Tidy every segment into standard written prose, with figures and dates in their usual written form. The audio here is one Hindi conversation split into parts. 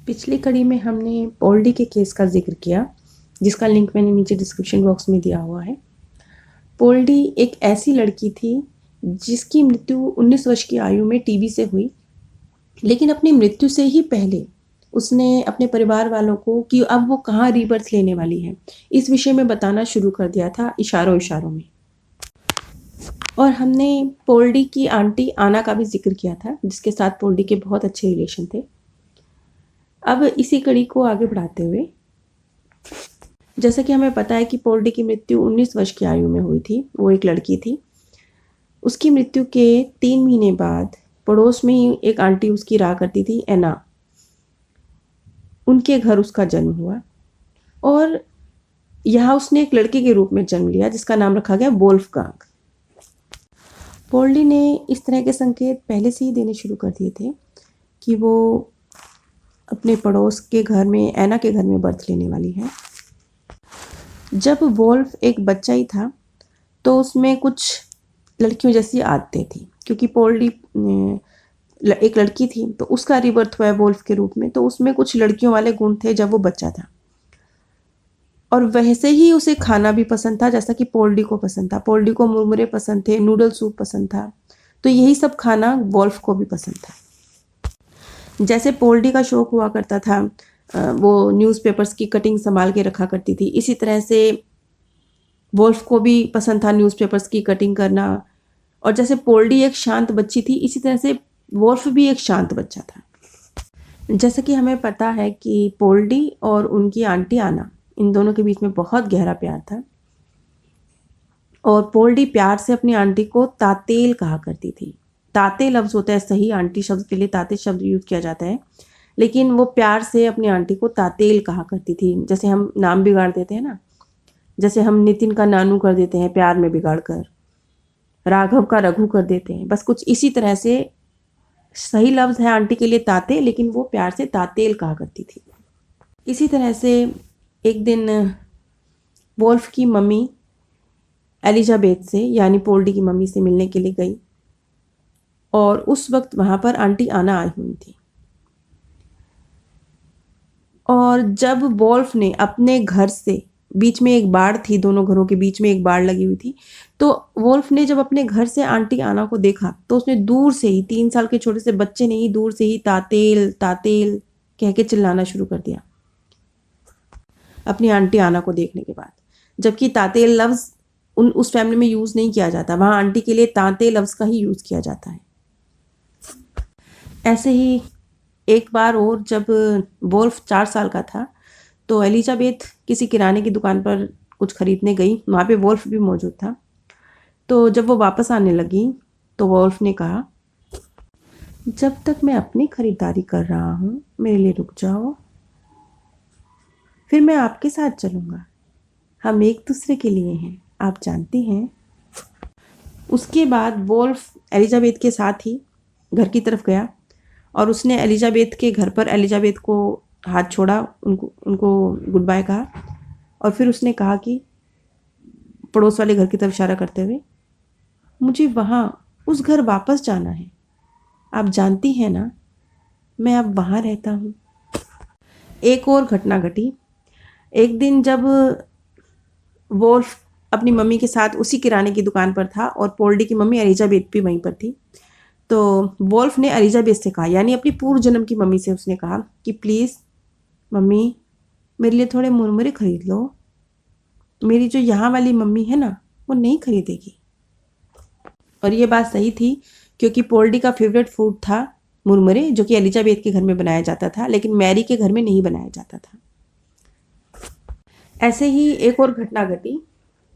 पिछली कड़ी में हमने पोल्डी के केस का जिक्र किया, जिसका लिंक मैंने नीचे डिस्क्रिप्शन बॉक्स में दिया हुआ है। पोल्डी एक ऐसी लड़की थी जिसकी मृत्यु 19 वर्ष की आयु में टीबी से हुई, लेकिन अपनी मृत्यु से ही पहले उसने अपने परिवार वालों को कि अब वो कहाँ रीबर्थ लेने वाली है, इस विषय में बताना शुरू कर दिया था इशारों इशारों में। और हमने पोल्डी की आंटी आना का भी जिक्र किया था, जिसके साथ पोल्डी के बहुत अच्छे रिलेशन थे। अब इसी कड़ी को आगे बढ़ाते हुए, जैसा कि हमें पता है कि पोल्डी की मृत्यु 19 वर्ष की आयु में हुई थी। वो एक लड़की थी। उसकी मृत्यु के 3 महीने बाद पड़ोस में ही एक आंटी उसकी रहा करती थी, एना। उनके घर उसका जन्म हुआ और यहाँ उसने एक लड़के के रूप में जन्म लिया, जिसका नाम रखा गया वोल्फगांग। पोल्डी ने इस तरह के संकेत पहले से ही देने शुरू कर दिए थे कि वो अपने पड़ोस के घर में, एना के घर में बर्थ लेने वाली है। जब वोल्फ एक बच्चा ही था तो उसमें कुछ लड़कियों जैसी आदतें थी, क्योंकि पोल्डी एक लड़की थी तो उसका रिबर्थ हुआ है वोल्फ के रूप में, तो उसमें कुछ लड़कियों वाले गुण थे जब वो बच्चा था। और वैसे ही उसे खाना भी पसंद था जैसा कि पोल्डी को पसंद था। पोल्डी को मुरमुरे पसंद थे, नूडल सूप पसंद था, तो यही सब खाना वोल्फ को भी पसंद था। जैसे पोल्डी का शौक हुआ करता था वो न्यूज़पेपर्स की कटिंग संभाल के रखा करती थी, इसी तरह से वोल्फ को भी पसंद था न्यूज़पेपर्स की कटिंग करना। और जैसे पोल्डी एक शांत बच्ची थी, इसी तरह से वोल्फ भी एक शांत बच्चा था। जैसा कि हमें पता है कि पोल्डी और उनकी आंटी आना, इन दोनों के बीच में बहुत गहरा प्यार था। और पोल्डी प्यार से अपनी आंटी को तातेल कहा करती थी। ताते लफ्ज़ होता है सही, आंटी शब्द के लिए ताते शब्द यूज़ किया जाता है, लेकिन वो प्यार से अपनी आंटी को तातेल कहा करती थी। जैसे हम नाम बिगाड़ देते हैं ना, जैसे हम नितिन का नानू कर देते हैं प्यार में बिगाड़ कर, राघव का रघु कर देते हैं, बस कुछ इसी तरह से सही लफ्ज़ है आंटी के लिए ताते, लेकिन वो प्यार से तातेल कहा करती थी। इसी तरह से एक दिन वोल्फ की मम्मी एलिजाबेथ से, यानी पोल्डी की मम्मी से मिलने के लिए गई, और उस वक्त वहाँ पर आंटी आना आई हुई थी। और जब वोल्फ ने अपने घर से, बीच में एक बाड़ थी, दोनों घरों के बीच में एक बाड़ लगी हुई थी, तो वोल्फ ने जब अपने घर से आंटी आना को देखा तो उसने दूर से ही, 3 साल के छोटे से बच्चे ने ही दूर से ही तातेल तातेल कह के चिल्लाना शुरू कर दिया अपनी आंटी आना को देखने के बाद। जबकि तातेल लफ्ज़ उस फैमिली में यूज़ नहीं किया जाता, वहाँ आंटी के लिए ताते लफ्ज़ का ही यूज़ किया जाता है। ऐसे ही एक बार और जब वोल्फ 4 साल का था तो एलिजाबेथ किसी किराने की दुकान पर कुछ खरीदने गई, वहाँ पे वोल्फ भी मौजूद था। तो जब वो वापस आने लगी तो वोल्फ ने कहा, जब तक मैं अपनी खरीदारी कर रहा हूँ मेरे लिए रुक जाओ, फिर मैं आपके साथ चलूँगा। हम एक दूसरे के लिए हैं, आप जानती हैं। उसके बाद वोल्फ एलिजाबेथ के साथ ही घर की तरफ गया और उसने एलिजाबेथ के घर पर एलिजाबेथ को हाथ छोड़ा, उनको गुड बाय कहा, और फिर उसने कहा कि पड़ोस वाले घर की तरफ इशारा करते हुए, मुझे वहाँ उस घर वापस जाना है, आप जानती हैं ना, मैं अब वहाँ रहता हूँ। एक और घटना घटी। एक दिन जब वोल्फ अपनी मम्मी के साथ उसी किराने की दुकान पर था और पोल्डी की मम्मी एलिजाबेथ भी वहीं पर थी, तो वोल्फ ने एलिजाबेथ से कहा, यानी अपनी पूर्व जन्म की मम्मी से उसने कहा कि प्लीज़ मम्मी मेरे लिए थोड़े मुरमुरे खरीद लो, मेरी जो यहाँ वाली मम्मी है ना वो नहीं खरीदेगी। और ये बात सही थी, क्योंकि पोल्डी का फेवरेट फूड था मुरमुरे, जो कि एलिजाबेथ के घर में बनाया जाता था, लेकिन मैरी के घर में नहीं बनाया जाता था। ऐसे ही एक और घटना घटी।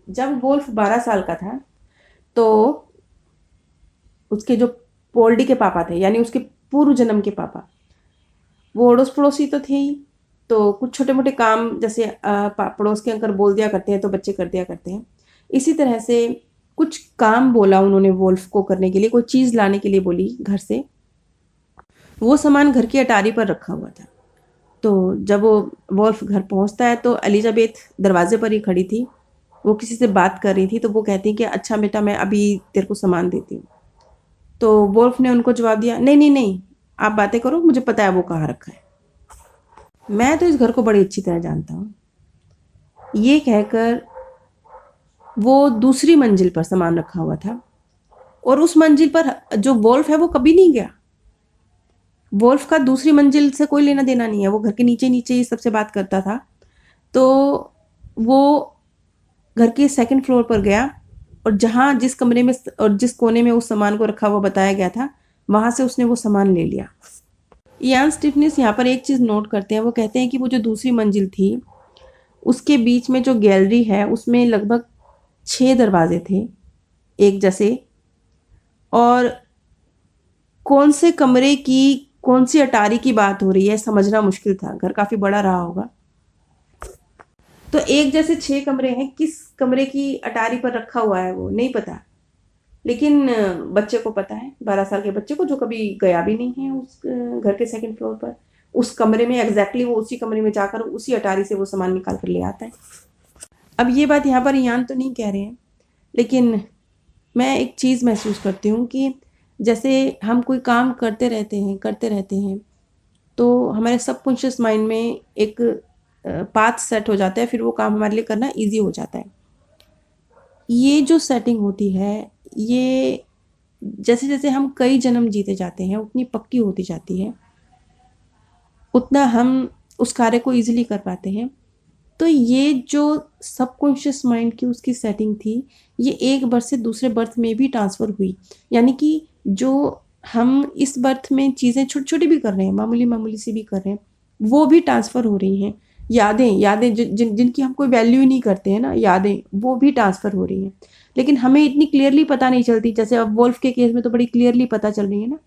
जब वोल्फ 12 साल का था तो उसके जो पोल्डी के पापा थे, यानी उसके पूर्व जन्म के पापा, वो अड़ोस पड़ोसी तो थे ही, तो कुछ छोटे मोटे काम जैसे पड़ोस के अंकल बोल दिया करते हैं तो बच्चे कर दिया करते हैं। इसी तरह से कुछ काम बोला उन्होंने वोल्फ को करने के लिए, कोई चीज़ लाने के लिए बोली घर से। वो सामान घर की अटारी पर रखा हुआ था। तो जब वो वोल्फ घर पहुंचता है तो एलिजाबेथ दरवाजे पर ही खड़ी थी, वो किसी से बात कर रही थी। तो वो कहती कि अच्छा बेटा मैं अभी तेरे को सामान देती हूँ। तो वोल्फ ने उनको जवाब दिया, नहीं नहीं नहीं, आप बातें करो, मुझे पता है वो कहाँ रखा है। मैं तो इस घर को बड़ी अच्छी तरह जानता हूँ। ये कहकर वो दूसरी मंजिल पर सामान रखा हुआ था और उस मंजिल पर जो वोल्फ है वो कभी नहीं गया। वोल्फ का दूसरी मंजिल से कोई लेना देना नहीं है, वो घर के नीचे नीचे ही सबसे बात करता था। तो वो घर के सेकंड फ्लोर पर गया और जहाँ जिस कमरे में और जिस कोने में उस सामान को रखा हुआ बताया गया था, वहाँ से उसने वो सामान ले लिया। इयान स्टिफनिस यहाँ पर एक चीज़ नोट करते हैं, वो कहते हैं कि वो जो दूसरी मंजिल थी उसके बीच में जो गैलरी है उसमें लगभग 6 दरवाजे थे एक जैसे, और कौन से कमरे की कौन सी अटारी की बात हो रही है समझना मुश्किल था, घर काफ़ी बड़ा रहा होगा। तो एक जैसे 6 कमरे हैं, किस कमरे की अटारी पर रखा हुआ है वो नहीं पता, लेकिन बच्चे को पता है, 12 साल के बच्चे को जो कभी गया भी नहीं है उस घर के सेकंड फ्लोर पर, उस कमरे में एग्जैक्टली वो उसी कमरे में जाकर उसी अटारी से वो सामान निकाल कर ले आता है। अब ये बात यहाँ पर इयान तो नहीं कह रहे हैं, लेकिन मैं एक चीज़ महसूस करती हूँ कि जैसे हम कोई काम करते रहते हैं तो हमारे सबकॉन्शियस माइंड में एक पाथ सेट हो जाता है, फिर वो काम हमारे लिए करना इजी हो जाता है। ये जो सेटिंग होती है ये जैसे जैसे हम कई जन्म जीते जाते हैं उतनी पक्की होती जाती है, उतना हम उस कार्य को इजीली कर पाते हैं। तो ये जो सबकॉन्शियस माइंड की उसकी सेटिंग थी ये एक बर्थ से दूसरे बर्थ में भी ट्रांसफ़र हुई, यानी कि जो हम इस बर्थ में चीज़ें छोटी छोटी भी कर रहे हैं, मामूली मामूली सी भी कर रहे हैं, वो भी ट्रांसफ़र हो रही हैं। यादें यादें जिनकी हम कोई वैल्यू ही नहीं करते हैं ना, यादें वो भी ट्रांसफ़र हो रही हैं, लेकिन हमें इतनी क्लियरली पता नहीं चलती। जैसे अब वोल्फ के केस में तो बड़ी क्लियरली पता चल रही है ना,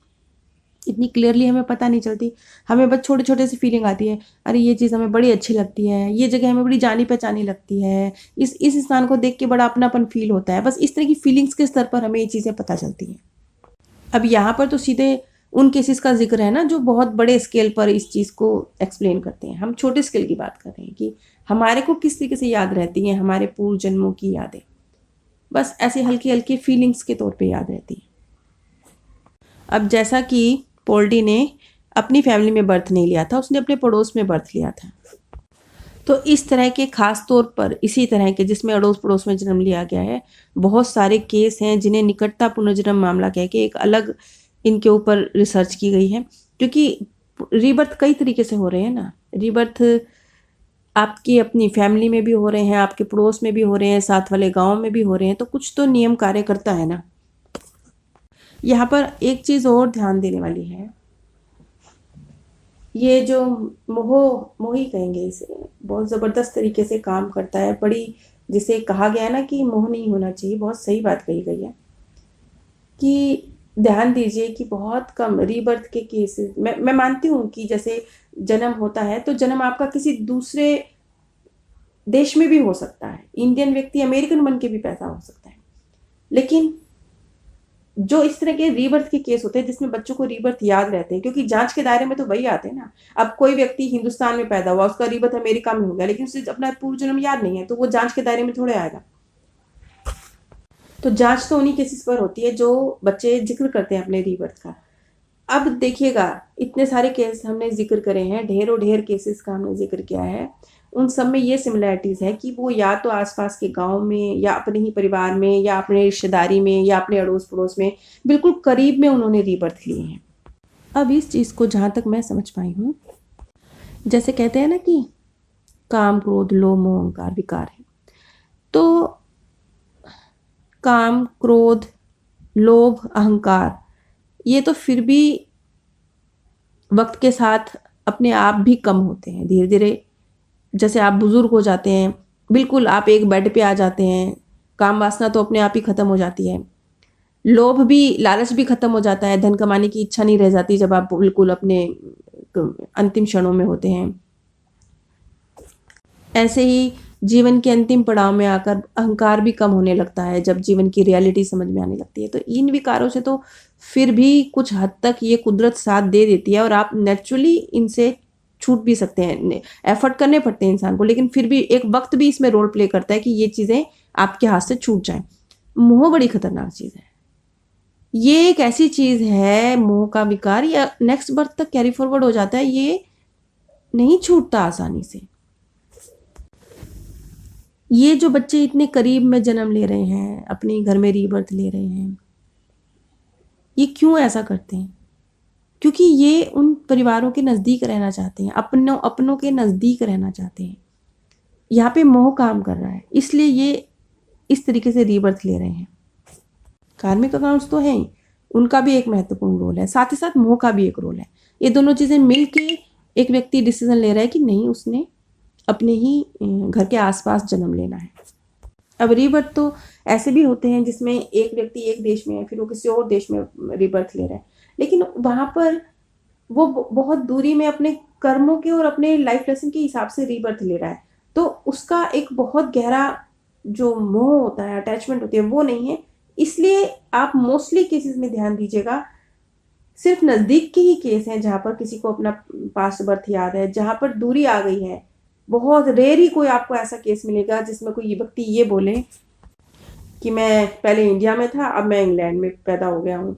इतनी क्लियरली हमें पता नहीं चलती, हमें बस छोटे छोटे से फीलिंग आती है, अरे ये चीज़ हमें बड़ी अच्छी लगती है, ये जगह हमें बड़ी जानी पहचानी लगती है, इस इंसान को देख के बड़ा अपनापन फील होता है। बस इस तरह की फीलिंग्स के स्तर पर हमें ये चीज़ें पता चलती हैं। अब यहाँ पर तो सीधे उन केसेस का जिक्र है ना जो बहुत बड़े स्केल पर इस चीज़ को एक्सप्लेन करते हैं, हम छोटे स्केल की बात कर रहे हैं कि हमारे को किस तरीके से याद रहती हैं हमारे पूर्व जन्मों की यादें, बस ऐसे हल्की हल्की फीलिंग्स के तौर पर याद रहती हैं। अब जैसा कि पोल्डी ने अपनी फैमिली में बर्थ नहीं लिया था, उसने अपने पड़ोस में बर्थ लिया था। तो इस तरह के ख़ास तौर पर इसी तरह के जिसमें अड़ोस पड़ोस में जन्म लिया गया है, बहुत सारे केस हैं जिन्हें निकटता पुनर्जन्म मामला कह के एक अलग इनके ऊपर रिसर्च की गई है, क्योंकि रीबर्थ कई तरीके से हो रहे हैं ना। रीबर्थ आपकी अपनी फैमिली में भी हो रहे हैं, आपके पड़ोस में भी हो रहे हैं, साथ वाले गाँव में भी हो रहे हैं, तो कुछ तो नियम कार्य करता है ना। यहाँ पर एक चीज़ और ध्यान देने वाली है, ये जो मोही कहेंगे इसे, बहुत ज़बरदस्त तरीके से काम करता है, बड़ी जिसे कहा गया है ना कि मोह नहीं होना चाहिए, बहुत सही बात कही गई है कि ध्यान दीजिए कि बहुत कम रीबर्थ के केसेस, मैं मानती हूँ कि जैसे जन्म होता है तो जन्म आपका किसी दूसरे देश में भी हो सकता है, इंडियन व्यक्ति अमेरिकन बन के भी पैदा हो सकता है, लेकिन जो इस तरह के रीबर्थ के केस होते हैं जिसमें बच्चों को रीबर्थ याद रहते हैं, क्योंकि जांच के दायरे में तो वही आते हैं ना। अब कोई व्यक्ति हिंदुस्तान में पैदा हुआ, उसका रीबर्थ अमेरिका में हो गया, लेकिन उसे अपना पूर्व जन्म याद नहीं है, तो वो जांच के दायरे में थोड़े आएगा। तो जांच तो उन्हीं केसेस पर होती है जो बच्चे जिक्र करते हैं अपने रीबर्थ का। अब देखिएगा, इतने सारे केस हमने जिक्र करे हैं, ढेरों ढेर केसेस का हमने जिक्र किया है, उन सब में ये सिमिलैरिटीज़ है कि वो या तो आसपास के गांव में या अपने ही परिवार में या अपने रिश्तेदारी में या अपने अड़ोस पड़ोस में बिल्कुल करीब में उन्होंने रीबर्थ लिए हैं। अब इस चीज़ को जहाँ तक मैं समझ पाई हूँ, जैसे कहते हैं ना कि काम क्रोध लोभ मोह अहंकार विकार है, तो काम क्रोध लोभ अहंकार ये तो फिर भी वक्त के साथ अपने आप भी कम होते हैं धीरे धीरे। जैसे आप बुजुर्ग हो जाते हैं, बिल्कुल आप एक बेड पे आ जाते हैं, काम वासना तो अपने आप ही खत्म हो जाती है, लोभ भी लालच भी खत्म हो जाता है, धन कमाने की इच्छा नहीं रह जाती जब आप बिल्कुल अपने अंतिम क्षणों में होते हैं। ऐसे ही जीवन के अंतिम पड़ाव में आकर अहंकार भी कम होने लगता है जब जीवन की रियलिटी समझ में आने लगती है। तो इन विकारों से तो फिर भी कुछ हद तक ये कुदरत साथ दे देती है और आप नेचुरली इनसे छूट भी सकते हैं, एफर्ट करने पड़ते हैं इंसान को, लेकिन फिर भी एक वक्त भी इसमें रोल प्ले करता है कि ये चीज़ें आपके हाथ से छूट जाएं। मोह बड़ी खतरनाक चीज़ है, ये एक ऐसी चीज़ है, मोह का विकार या नेक्स्ट बर्थ तक कैरी फॉरवर्ड हो जाता है, ये नहीं छूटता आसानी से। ये जो बच्चे इतने करीब में जन्म ले रहे हैं, अपने घर में रीबर्थ ले रहे हैं, ये क्यों ऐसा करते हैं? क्योंकि ये उन परिवारों के नज़दीक रहना चाहते हैं, अपनों के नज़दीक रहना चाहते हैं। यहाँ पे मोह काम कर रहा है, इसलिए ये इस तरीके से रीबर्थ ले रहे हैं। कार्मिक अकाउंट्स तो हैं, उनका भी एक महत्वपूर्ण रोल है, साथ ही साथ मोह का भी एक रोल है। ये दोनों चीज़ें मिलके एक व्यक्ति डिसीजन ले रहा है कि नहीं, उसने अपने ही घर के आसपास जन्म लेना है। अब रीबर्थ तो ऐसे भी होते हैं जिसमें एक व्यक्ति एक देश में है, फिर वो किसी और देश में रीबर्थ ले रहा है, लेकिन वहाँ पर वो बहुत दूरी में अपने कर्मों के और अपने लाइफ लेसन के हिसाब से रीबर्थ ले रहा है, तो उसका एक बहुत गहरा जो मोह होता है, अटैचमेंट होती है, वो नहीं है। इसलिए आप मोस्टली केसेस में ध्यान दीजिएगा, सिर्फ नज़दीक के ही केस हैं जहाँ पर किसी को अपना पास्ट बर्थ याद है, जहाँ पर दूरी आ गई है। बहुत रेयर ही कोई आपको ऐसा केस मिलेगा जिसमें कोई व्यक्ति ये बोले कि मैं पहले इंडिया में था, अब मैं इंग्लैंड में पैदा हो गया हूँ,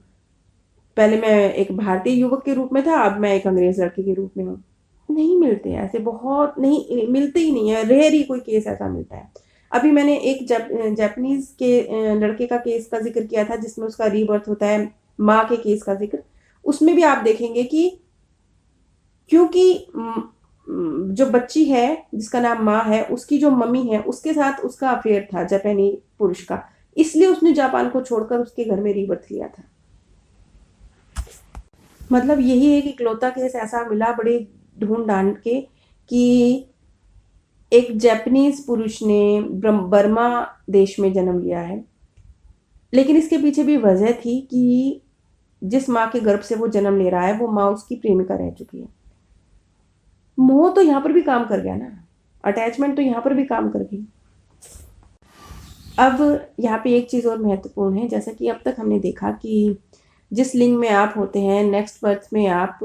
पहले मैं एक भारतीय युवक के रूप में था, अब मैं एक अंग्रेज लड़के के रूप में हूँ। नहीं मिलते ऐसे, बहुत नहीं मिलते ही नहीं है, रेयर ही कोई केस ऐसा मिलता है। अभी मैंने एक जापानीज के लड़के का केस का जिक्र किया था जिसमें उसका रीबर्थ होता है, माँ के केस का जिक्र। उसमें भी आप देखेंगे कि क्योंकि जो बच्ची है जिसका नाम माँ है, उसकी जो मम्मी है उसके साथ उसका अफेयर था जापानी पुरुष का, इसलिए उसने जापान को छोड़कर उसके घर में रीबर्थ लिया था। मतलब यही एक इकलौता केस ऐसा मिला बड़े ढूंढ ढांड के कि एक जापानीज पुरुष ने बर्मा देश में जन्म लिया है, लेकिन इसके पीछे भी वजह थी कि जिस माँ के गर्भ से वो जन्म ले रहा है वो माँ उसकी प्रेमिका रह चुकी है। मोह तो यहाँ पर भी काम कर गया ना, अटैचमेंट तो यहाँ पर भी काम कर गई। अब यहाँ पे एक चीज़ और महत्वपूर्ण है, जैसा कि अब तक हमने देखा कि जिस लिंग में आप होते हैं, नेक्स्ट बर्थ में आप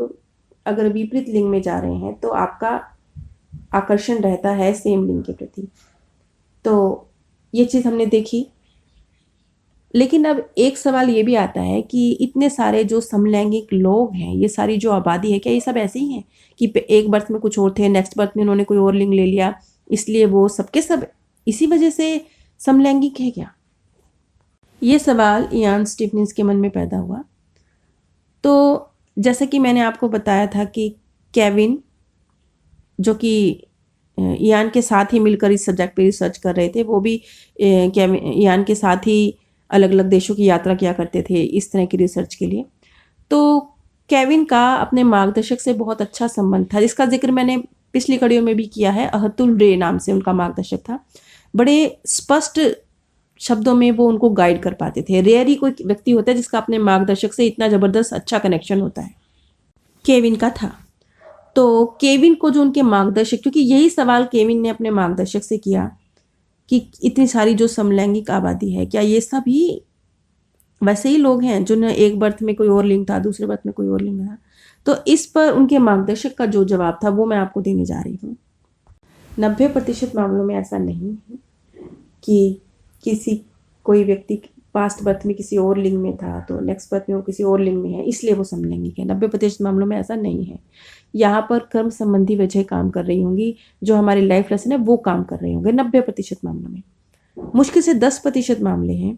अगर विपरीत लिंग में जा रहे हैं तो आपका आकर्षण रहता है सेम लिंग के प्रति। तो ये चीज़ हमने देखी, लेकिन अब एक सवाल ये भी आता है कि इतने सारे जो समलैंगिक लोग हैं, ये सारी जो आबादी है, क्या ये सब ऐसे ही हैं कि एक बर्थ में कुछ और थे, नेक्स्ट बर्थ में उन्होंने कोई और लिंग ले लिया, इसलिए वो सबके सब इसी वजह से समलैंगिक है क्या? ये सवाल इयान स्टीफनिस के मन में पैदा हुआ। तो जैसा कि मैंने आपको बताया था कि केविन, जो कि इयान के साथ ही मिलकर इस सब्जेक्ट पे रिसर्च कर रहे थे, वो भी इयान के साथ ही अलग अलग देशों की यात्रा किया करते थे इस तरह की रिसर्च के लिए। तो केविन का अपने मार्गदर्शक से बहुत अच्छा संबंध था, जिसका जिक्र मैंने पिछली कड़ियों में भी किया है। अहतुल रे नाम से उनका मार्गदर्शक था, बड़े स्पष्ट शब्दों में वो उनको गाइड कर पाते थे। रेयर ही कोई व्यक्ति होता है जिसका अपने मार्गदर्शक से इतना ज़बरदस्त अच्छा कनेक्शन होता है, केविन का था। तो केविन को जो उनके मार्गदर्शक, क्योंकि यही सवाल केविन ने अपने मार्गदर्शक से किया कि इतनी सारी जो समलैंगिक आबादी है, क्या ये सभी वैसे ही लोग हैं जिन्हें एक बर्थ में कोई और लिंग था, दूसरे बर्थ में कोई और लिंग था? तो इस पर उनके मार्गदर्शक का जो जवाब था वो मैं आपको देने जा रही हूँ। 90% मामलों में ऐसा नहीं है कि कोई व्यक्ति पास्ट बर्थ में किसी और लिंग में था तो नेक्स्ट बर्थ में वो किसी और लिंग में है इसलिए वो समलैंगिक है। 90% मामलों में ऐसा नहीं है। यहाँ पर कर्म संबंधी वजह काम कर रही होंगी, जो हमारी लाइफ लेसन है वो काम कर रहे होंगे 90% मामलों में। मुश्किल से 10% मामले हैं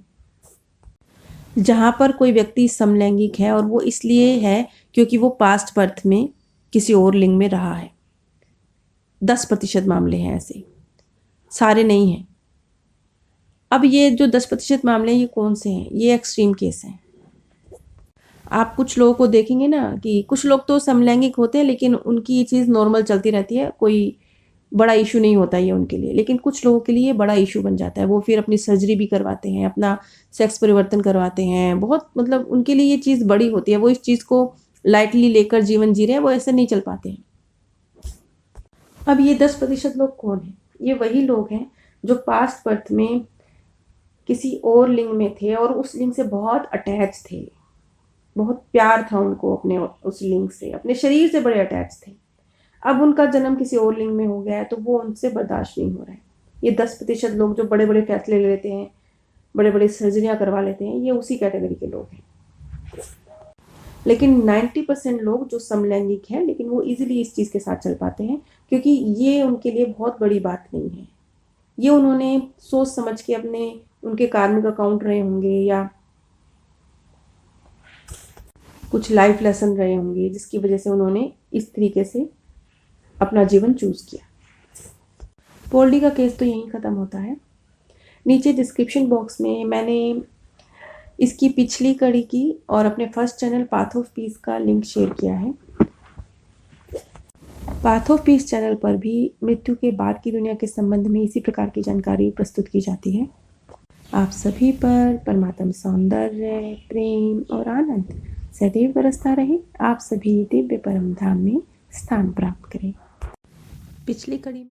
जहाँ पर कोई व्यक्ति समलैंगिक है, और वो इसलिए है क्योंकि वो पास्ट बर्थ में किसी और लिंग में रहा है। 10% मामले हैं ऐसे, सारे नहीं हैं। अब ये जो 10% मामले हैं ये कौन से हैं? ये एक्सट्रीम केस हैं। आप कुछ लोगों को देखेंगे ना कि कुछ लोग तो समलैंगिक होते हैं लेकिन उनकी ये चीज़ नॉर्मल चलती रहती है, कोई बड़ा इशू नहीं होता ये उनके लिए। लेकिन कुछ लोगों के लिए बड़ा इशू बन जाता है, वो फिर अपनी सर्जरी भी करवाते हैं, अपना सेक्स परिवर्तन करवाते हैं, बहुत मतलब उनके लिए ये चीज़ बड़ी होती है। वो इस चीज़ को लाइटली लेकर जीवन जी रहे हैं, वो ऐसे नहीं चल पाते हैं। अब ये 10% लोग कौन हैं? ये वही लोग हैं जो पास्ट बर्थ में किसी और लिंग में थे और उस लिंग से बहुत अटैच थे, बहुत प्यार था उनको अपने उस लिंग से, अपने शरीर से बड़े अटैच थे। अब उनका जन्म किसी और लिंग में हो गया है तो वो उनसे बर्दाश्त नहीं हो रहा है। ये 10% लोग जो बड़े बड़े फैसले ले लेते हैं, बड़े बड़े सर्जरियाँ करवा लेते हैं, ये उसी कैटेगरी के लोग हैं। लेकिन 90% लोग जो समलैंगिक हैं लेकिन वो इजीली इस चीज़ के साथ चल पाते हैं, क्योंकि ये उनके लिए बहुत बड़ी बात नहीं है। ये उन्होंने सोच समझ के अपने उनके कार्मिक अकाउंट रहे होंगे या कुछ लाइफ लेसन रहे होंगे जिसकी वजह से उन्होंने इस तरीके से अपना जीवन चूज किया। पोल्डी का केस तो यहीं ख़त्म होता है। नीचे डिस्क्रिप्शन बॉक्स में मैंने इसकी पिछली कड़ी की और अपने first channel path of peace का लिंक शेयर किया है। पाथ ऑफ पीस चैनल पर भी मृत्यु के बाद की दुनिया के संबंध में इसी प्रकार की जानकारी प्रस्तुत की जाती है। आप सभी पर परमात्मा सौंदर्य, प्रेम और आनंद सदैव बरसता रहे। आप सभी दिव्य परम धाम में स्थान प्राप्त करें। पिछली कड़ी